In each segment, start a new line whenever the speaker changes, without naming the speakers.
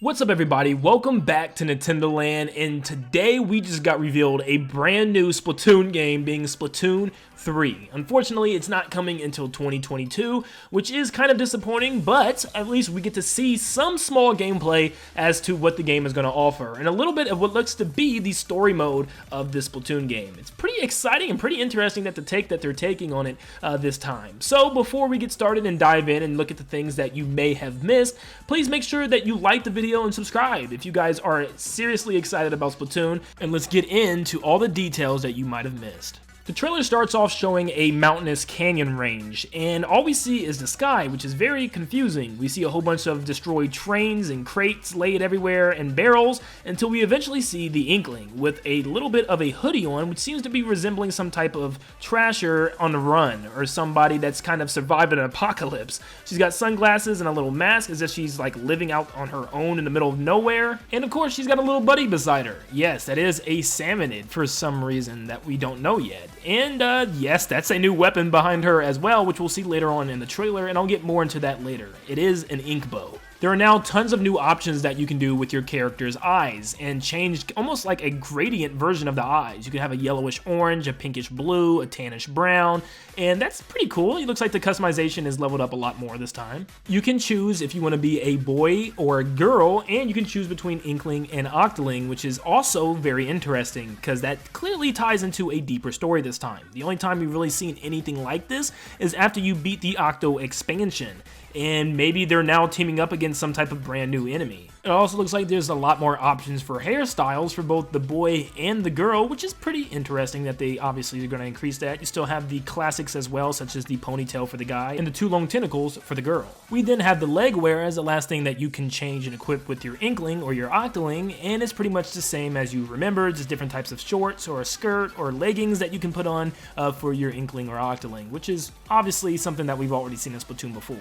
What's up everybody, welcome back to Nintendo Land, and today we just got revealed a brand new Splatoon game, being Splatoon 3. Unfortunately, it's not coming until 2022, which is kind of disappointing, but at least we get to see some small gameplay as to what the game is going to offer, and a little bit of what looks to be the story mode of this Splatoon game. It's pretty exciting and pretty interesting that the take that they're taking on it this time. So before we get started and dive in and look at the things that you may have missed, please make sure that you like the video and subscribe if you guys are seriously excited about Splatoon, and let's get into all the details that you might have missed. The trailer starts off showing a mountainous canyon range, and all we see is the sky, which is very confusing. We see a whole bunch of destroyed trains and crates laid everywhere and barrels, until we eventually see the Inkling with a little bit of a hoodie on, which seems to be resembling some type of trasher on the run, or somebody that's kind of survived an apocalypse. She's got sunglasses and a little mask as if she's like living out on her own in the middle of nowhere, and of course she's got a little buddy beside her. Yes, that is a salmonid for some reason that we don't know yet. And yes, that's a new weapon behind her as well, which we'll see later on in the trailer, and I'll get more into that later. It is an ink bow. There are now tons of new options that you can do with your character's eyes, and change almost like a gradient version of the eyes. You can have a yellowish orange, a pinkish blue, a tannish brown, and that's pretty cool. It looks like the customization is leveled up a lot more this time. You can choose if you want to be a boy or a girl, and you can choose between Inkling and Octoling, which is also very interesting, because that clearly ties into a deeper story this time. The only time we've really seen anything like this is after you beat the Octo expansion, and maybe they're now teaming up against some type of brand new enemy. It also looks like there's a lot more options for hairstyles for both the boy and the girl, which is pretty interesting that they obviously are going to increase that. You still have the classics as well, such as the ponytail for the guy and the two long tentacles for the girl. We then have the leg wear as the last thing that you can change and equip with your Inkling or your Octoling, and it's pretty much the same as you remember, just different types of shorts or a skirt or leggings that you can put on for your Inkling or Octoling, which is obviously something that we've already seen in Splatoon before.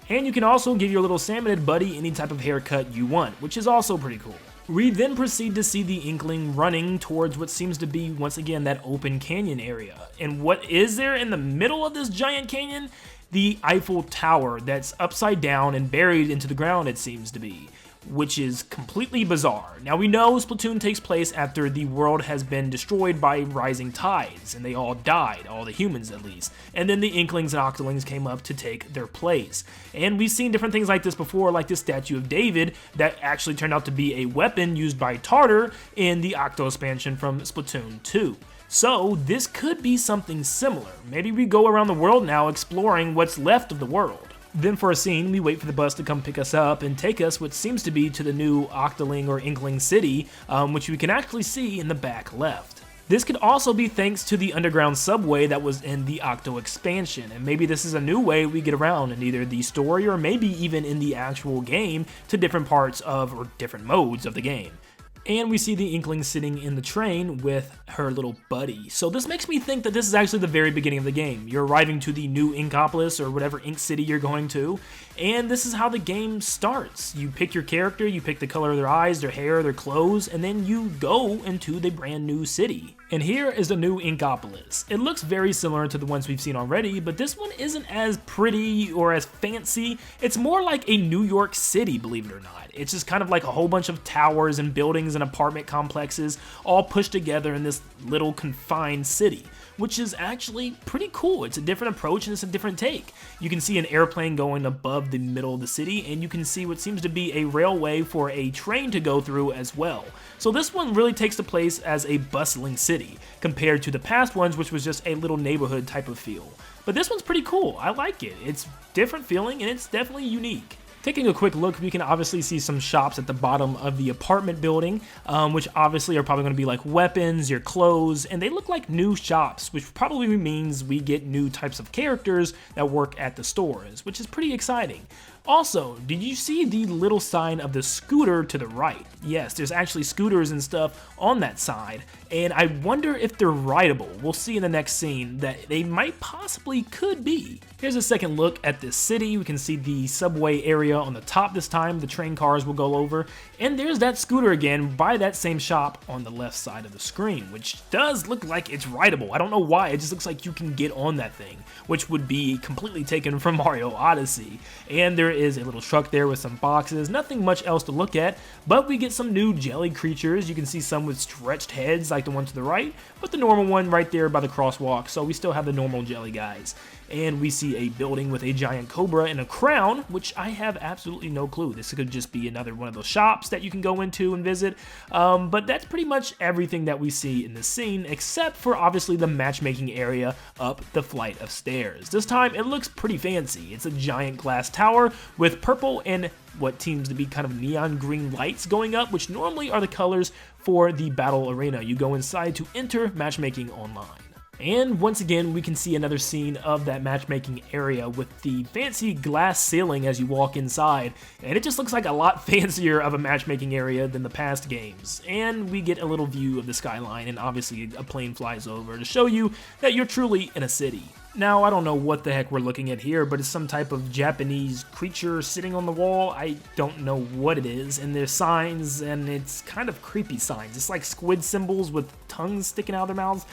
And you can also give your little salmonid buddy any type of haircut you want, which is also pretty cool. We then proceed to see the Inkling running towards what seems to be, once again, that open canyon area. And what is there in the middle of this giant canyon? The Eiffel Tower that's upside down and buried into the ground, it seems to be, which is completely bizarre. Now we know Splatoon takes place after the world has been destroyed by rising tides, and they all died, all the humans at least, and then the Inklings and Octolings came up to take their place. And we've seen different things like this before, like the Statue of David that actually turned out to be a weapon used by Tartar in the Octo expansion from Splatoon 2. So this could be something similar. Maybe we go around the world now exploring what's left of the world. Then for a scene, we wait for the bus to come pick us up and take us what seems to be to the new Octoling or Inkling city, which we can actually see in the back left. This could also be thanks to the underground subway that was in the Octo expansion, and maybe this is a new way we get around in either the story or maybe even in the actual game to different parts of or different modes of the game. And we see the Inkling sitting in the train with her little buddy. So this makes me think that this is actually the very beginning of the game. You're arriving to the new Inkopolis or whatever Ink City you're going to, and this is how the game starts. You pick your character, you pick the color of their eyes, their hair, their clothes, and then you go into the brand new city. And here is the new Inkopolis. It looks very similar to the ones we've seen already, but this one isn't as pretty or as fancy. It's more like a New York City, believe it or not. It's just kind of like a whole bunch of towers and buildings and apartment complexes all pushed together in this little confined city, which is actually pretty cool. It's a different approach and it's a different take. You can see an airplane going above the middle of the city, and you can see what seems to be a railway for a train to go through as well. So this one really takes the place as a bustling city compared to the past ones, which was just a little neighborhood type of feel. But this one's pretty cool. I like it. It's different feeling and it's definitely unique. Taking a quick look, we can obviously see some shops at the bottom of the apartment building, which obviously are probably going to be like weapons, your clothes, and they look like new shops, which probably means we get new types of characters that work at the stores, which is pretty exciting. Also, did you see the little sign of the scooter to the right? Yes, there's actually scooters and stuff on that side, and I wonder if they're rideable. We'll see in the next scene that they might possibly could be. Here's a second look at this city. We can see the subway area on the top this time. The train cars will go over, and there's that scooter again by that same shop on the left side of the screen, which does look like it's rideable. I don't know why, it just looks like you can get on that thing, which would be completely taken from Mario Odyssey. And there is a little truck there with some boxes, nothing much else to look at, but we get some new jelly creatures. You can see some with stretched heads like the one to the right, but the normal one right there by the crosswalk, so we still have the normal jelly guys. And we see a building with a giant cobra and a crown, which I have absolutely no clue. This could just be another one of those shops that you can go into and visit, but that's pretty much everything that we see in this scene, except for obviously the matchmaking area up the flight of stairs. This time it looks pretty fancy. It's a giant glass tower with purple and what seems to be kind of neon green lights going up, which normally are the colors for the battle arena. You go inside to enter matchmaking online. And once again, we can see another scene of that matchmaking area with the fancy glass ceiling as you walk inside, and it just looks like a lot fancier of a matchmaking area than the past games. And we get a little view of the skyline, and obviously a plane flies over to show you that you're truly in a city. Now, I don't know what the heck we're looking at here, but it's some type of Japanese creature sitting on the wall. I don't know what it is, and there's signs, and it's kind of creepy signs. It's like squid symbols with tongues sticking out of their mouths.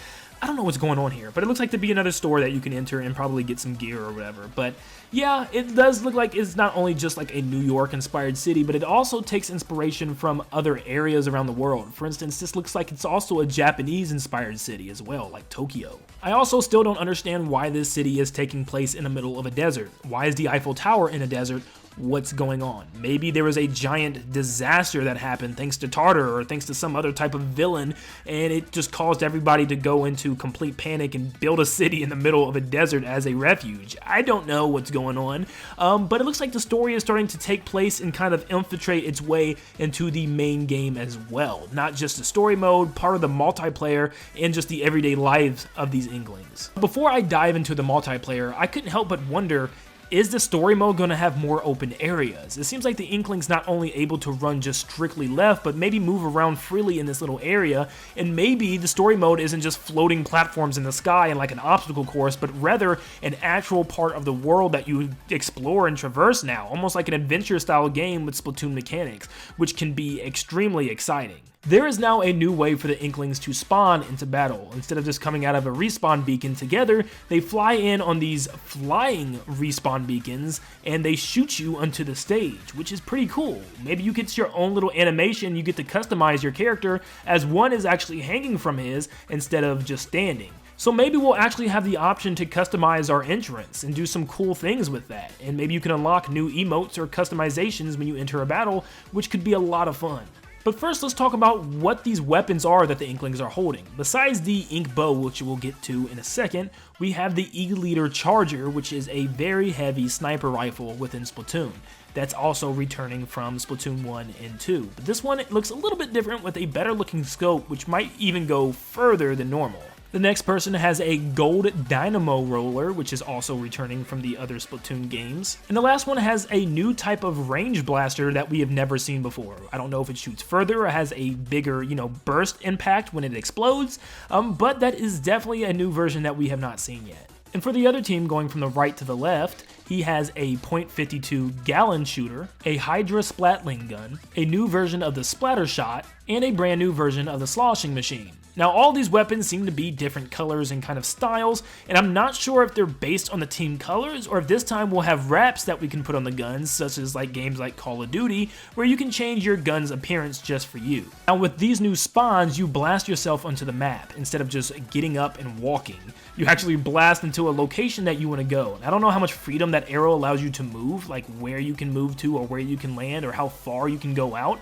I don't know what's going on here, but it looks like to be another store that you can enter and probably get some gear or whatever. But yeah, it does look like it's not only just like a New York inspired city, but it also takes inspiration from other areas around the world. For instance, this looks like it's also a Japanese inspired city as well, like Tokyo. I also still don't understand why this city is taking place in the middle of a desert. Why is the Eiffel Tower in a desert? What's going on? Maybe there was a giant disaster that happened thanks to Tartar or thanks to some other type of villain, and it just caused everybody to go into complete panic and build a city in the middle of a desert as a refuge. I don't know what's going on, but it looks like the story is starting to take place and kind of infiltrate its way into the main game as well. Not just the story mode, part of the multiplayer, and just the everyday lives of these Inklings. Before I dive into the multiplayer, I couldn't help but wonder, is the story mode going to have more open areas? It seems like the Inkling's not only able to run just strictly left, but maybe move around freely in this little area, and maybe the story mode isn't just floating platforms in the sky and like an obstacle course, but rather an actual part of the world that you explore and traverse now, almost like an adventure style game with Splatoon mechanics, which can be extremely exciting. There is now a new way for the Inklings to spawn into battle. Instead of just coming out of a respawn beacon together, they fly in on these flying respawn beacons and they shoot you onto the stage, which is pretty cool. Maybe you get your own little animation, you get to customize your character as one is actually hanging from his instead of just standing. So maybe we'll actually have the option to customize our entrance and do some cool things with that. And maybe you can unlock new emotes or customizations when you enter a battle, which could be a lot of fun. But first, let's talk about what these weapons are that the Inklings are holding. Besides the Ink Bow, which we'll get to in a second, we have the E-Liter Charger, which is a very heavy sniper rifle within Splatoon. That's also returning from Splatoon 1 and 2. But this one looks a little bit different with a better looking scope, which might even go further than normal. The next person has a gold dynamo roller, which is also returning from the other Splatoon games. And the last one has a new type of range blaster that we have never seen before. I don't know if it shoots further or has a bigger, burst impact when it explodes, but that is definitely a new version that we have not seen yet. And for the other team, going from the right to the left, he has a .52 gallon shooter, a Hydra Splatling gun, a new version of the Splatter Shot, and a brand new version of the Sloshing Machine. Now, all these weapons seem to be different colors and kind of styles, and I'm not sure if they're based on the team colors or if this time we'll have wraps that we can put on the guns, such as like games like Call of Duty, where you can change your gun's appearance just for you. Now, with these new spawns, you blast yourself onto the map instead of just getting up and walking. You actually blast into a location that you want to go. And I don't know how much freedom that arrow allows you to move, like where you can move to or where you can land or how far you can go out,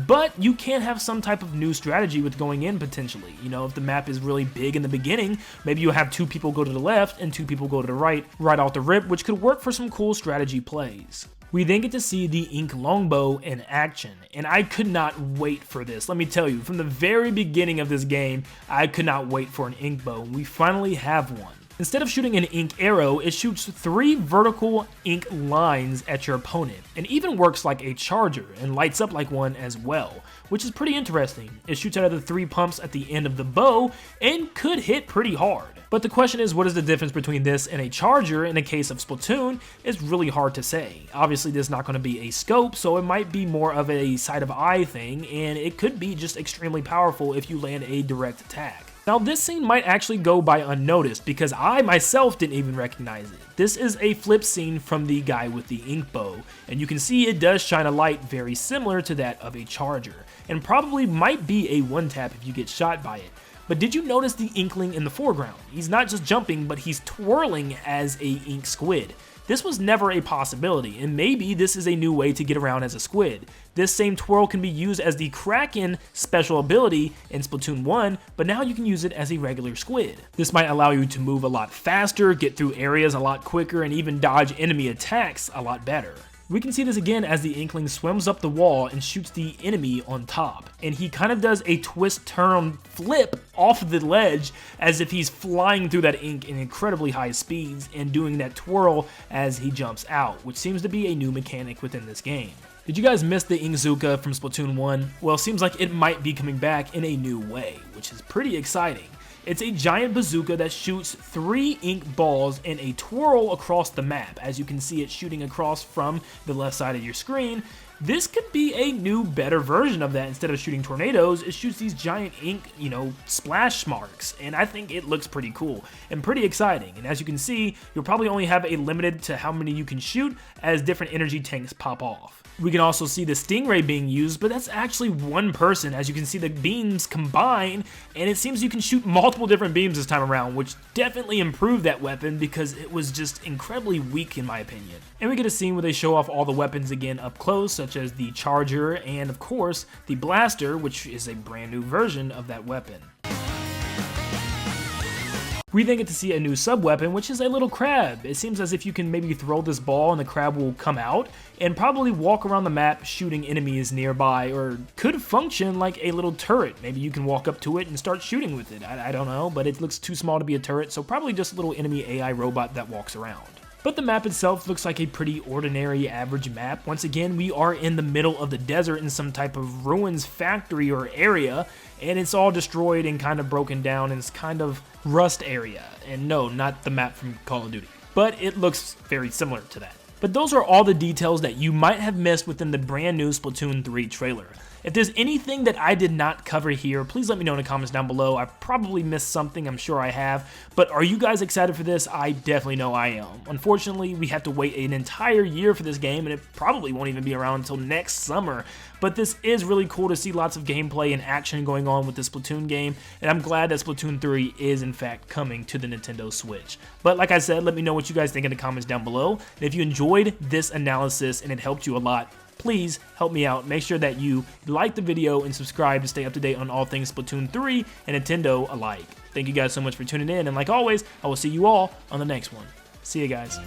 but you can have some type of new strategy with going in potentially. If the map is really big in the beginning, maybe you have 2 people go to the left and 2 people go to the right off the rip, which could work for some cool strategy plays. We then get to see the Ink Longbow in action, and I could not wait for this. Let me tell you, from the very beginning of this game, I could not wait for an ink bow, and we finally have one. Instead of shooting an ink arrow, it shoots 3 vertical ink lines at your opponent, and even works like a charger and lights up like one as well, which is pretty interesting. It shoots out of the 3 pumps at the end of the bow and could hit pretty hard. But the question is, what is the difference between this and a charger in the case of Splatoon? It's really hard to say. Obviously, there's not going to be a scope, so it might be more of a sight of eye thing, and it could be just extremely powerful if you land a direct attack. Now this scene might actually go by unnoticed because I myself didn't even recognize it. This is a flip scene from the guy with the ink bow, and you can see it does shine a light very similar to that of a charger, and probably might be a one-tap if you get shot by it. But did you notice the inkling in the foreground? He's not just jumping, but he's twirling as a ink squid. This was never a possibility, and maybe this is a new way to get around as a squid. This same twirl can be used as the Kraken special ability in Splatoon 1, but now you can use it as a regular squid. This might allow you to move a lot faster, get through areas a lot quicker, and even dodge enemy attacks a lot better. We can see this again as the Inkling swims up the wall and shoots the enemy on top. And he kind of does a twist, turn, flip off the ledge as if he's flying through that ink in incredibly high speeds and doing that twirl as he jumps out, which seems to be a new mechanic within this game. Did you guys miss the Inkzooka from Splatoon 1? Well, it seems like it might be coming back in a new way, which is pretty exciting. It's a giant bazooka that shoots 3 ink balls in a twirl across the map, as you can see it shooting across from the left side of your screen. This could be a new, better version of that. Instead of shooting tornadoes, it shoots these giant ink, splash marks, and I think it looks pretty cool and pretty exciting. And as you can see, you'll probably only have a limited to how many you can shoot as different energy tanks pop off. We can also see the Stingray being used, but that's actually one person. As you can see, the beams combine, and it seems you can shoot multiple different beams this time around, which definitely improved that weapon because it was just incredibly weak in my opinion. And we get a scene where they show off all the weapons again up close, such as the charger and of course the blaster, which is a brand new version of that weapon. We then get to see a new sub-weapon, which is a little crab. It seems as if you can maybe throw this ball and the crab will come out and probably walk around the map shooting enemies nearby, or could function like a little turret. Maybe you can walk up to it and start shooting with it. I don't know, but it looks too small to be a turret, so probably just a little enemy AI robot that walks around. But the map itself looks like a pretty ordinary, average map. Once again, we are in the middle of the desert in some type of ruins factory or area, and it's all destroyed and kind of broken down, and it's kind of rust area. And no, not the map from Call of Duty, but it looks very similar to that. But those are all the details that you might have missed within the brand new Splatoon 3 trailer. If there's anything that I did not cover here, please let me know in the comments down below. I probably missed something, I'm sure I have. But are you guys excited for this? I definitely know I am. Unfortunately, we have to wait an entire year for this game, and it probably won't even be around until next summer. But this is really cool to see lots of gameplay and action going on with this Splatoon game, and I'm glad that Splatoon 3 is in fact coming to the Nintendo Switch. But like I said, let me know what you guys think in the comments down below. And if you enjoyed this analysis and it helped you a lot, please help me out. Make sure that you like the video and subscribe to stay up to date on all things Splatoon 3 and Nintendo alike. Thank you guys so much for tuning in, and like always, I will see you all on the next one. See you guys.